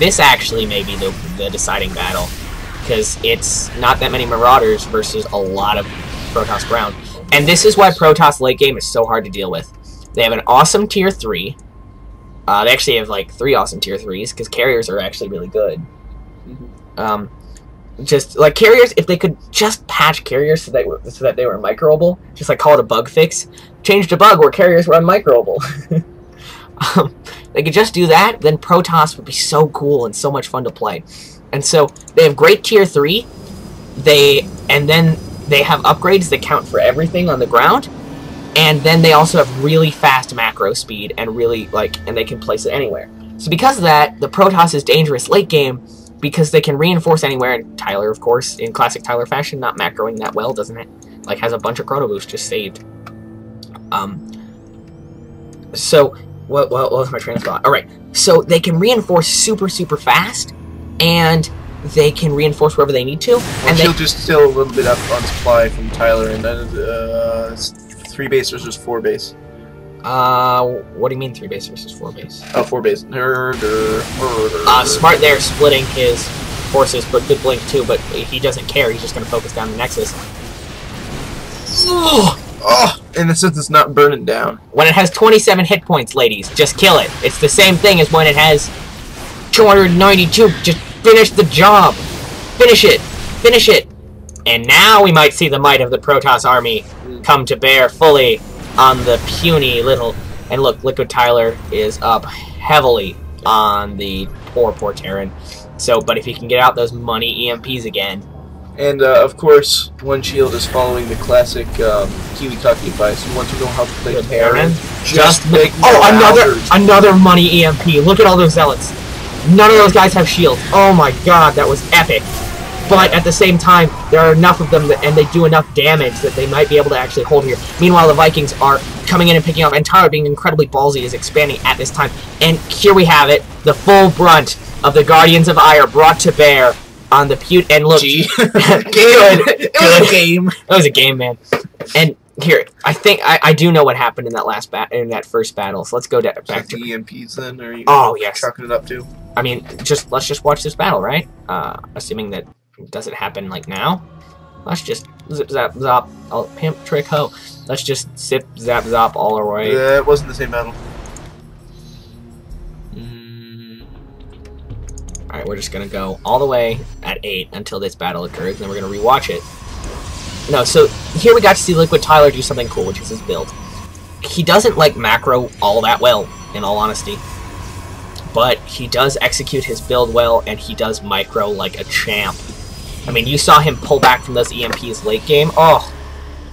this actually may be the deciding battle, because it's not that many Marauders versus a lot of Protoss ground. And this is why Protoss late game is so hard to deal with. They have an awesome tier 3. They actually have like 3 awesome tier 3s, because carriers are actually really good. Just like carriers, if they could just patch carriers so that they were microable, just like call it a bug fix, change the bug where carriers were unmicroable. They could just do that, then Protoss would be so cool and so much fun to play. And so they have great tier 3. And then they have upgrades that count for everything on the ground. And then they also have really fast macro speed and and they can place it anywhere. So because of that, the Protoss is dangerous late game because they can reinforce anywhere. And Tyler, of course, in classic Tyler fashion, not macroing that well, doesn't it? Like, has a bunch of chrono boosts just saved. So what was my train of thought? All right, so they can reinforce super fast, and they can reinforce wherever they need to. And she'll just steal a little bit up on supply from Tyler, and then it's 3 base versus 4 base. What do you mean 3 base versus 4 base? Oh, 4 base. Smart there, splitting his forces, but good blink too. But he doesn't care. He's just going to focus down the Nexus. And since it's not burning down. When it has 27 hit points, ladies, just kill it. It's the same thing as when it has 292. Just finish the job. Finish it. Finish it. And now we might see the might of the Protoss army come to bear fully on the puny little... And look, Liquid Tyler is up heavily on the poor Terran. So, but if he can get out those money EMPs again... And, of course, One Shield is following the classic Kiwi-Kaki advice. You want to know how to play Terran? Just make another money EMP. Look at all those Zealots. None of those guys have shields. Oh my god, that was epic. But at the same time, there are enough of them, and they do enough damage that they might be able to actually hold here. Meanwhile, the Vikings are coming in and picking up, and Tyler, being incredibly ballsy, is expanding at this time. And here we have it. The full brunt of the Guardians of Ire brought to bear on the and look, good. It was a game. It was a game, man. And here, I think I do know what happened in that first battle. So let's go back to the EMPs. Then, or are you yes, chucking it up too? I mean, let's just watch this battle, right? Assuming that doesn't happen like now. Let's just zip zap zop. Pimp trick ho. Let's just zip zap zop all our way. Yeah, it wasn't the same battle. Alright, we're just going to go all the way at 8 until this battle occurs, and then we're going to rewatch it. No, so here we got to see Liquid Tyler do something cool, which is his build. He doesn't like macro all that well, in all honesty. But he does execute his build well, and he does micro like a champ. I mean, you saw him pull back from those EMPs late game. Oh,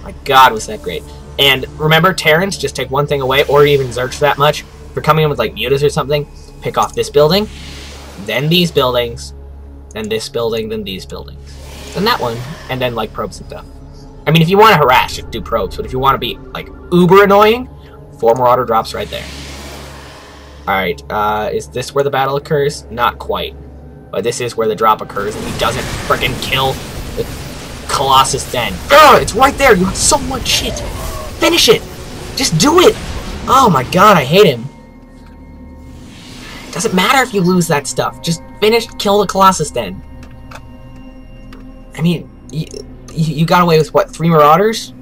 my god, was that great. And remember, Terrans, just take one thing away, or even Zerch that much. If you're coming in with like mutas or something, pick off this building, then these buildings, then this building, then these buildings, then that one, and then like probes and stuff. I mean, if you want to harass, just do probes, but if you want to be like uber annoying, 4 Marauder drops right there. Alright, is this where the battle occurs? Not quite. But this is where the drop occurs, and he doesn't freaking kill the Colossus then. Ugh, it's right there! You have so much shit! Finish it! Just do it! Oh my god, I hate him. Doesn't matter if you lose that stuff. Just kill the Colossus then. I mean, you got away with, what, 3 Marauders?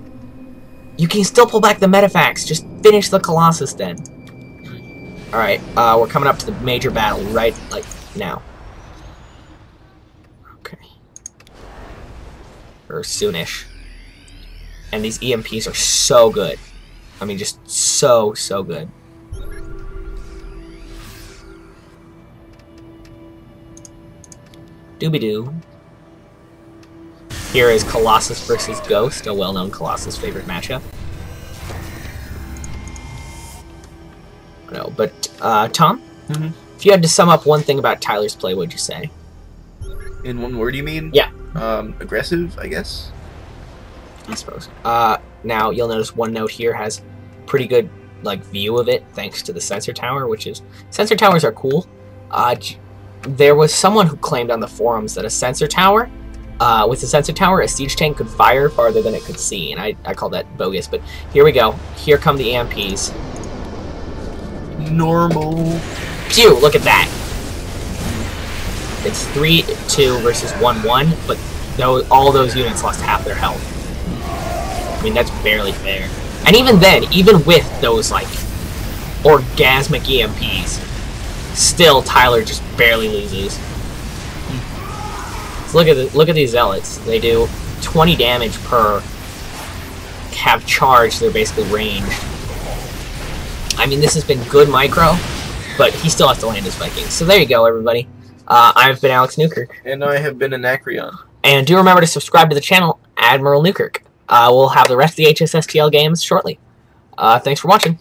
You can still pull back the Metafax. Just finish the Colossus then. Alright, we're coming up to the major battle right, like, now. Okay. Or soonish. And these EMPs are so good. I mean, just so good. Doobie-doo. Here is Colossus versus Ghost, a well-known Colossus favorite matchup. No, but, Tom? Mm-hmm. If you had to sum up one thing about Tyler's play, what would you say? In one word, you mean? Yeah. Aggressive, I guess? I suppose. Now, you'll notice one note here has pretty good, like, view of it, thanks to the sensor tower, which is... Sensor towers are cool. There was someone who claimed on the forums that a sensor tower, with a sensor tower, a siege tank could fire farther than it could see, and I call that bogus, but here we go. Here come the EMPs. Normal. Phew, look at that. it's 3-2 versus 1-1, but all those units lost half their health. I mean, that's barely fair. And even then, even with those, like, orgasmic EMPs, still Tyler just barely loses. So look at these zealots. They do 20 damage per have charge. They're basically ranged. I mean, this has been good micro, but he still has to land his Vikings. So there you go, everybody. I've been AdmiralNewkirk. And I have been Anacreon. And do remember to subscribe to the channel, AdmiralNewkirk. We'll have the rest of the HSSTL games shortly. Thanks for watching.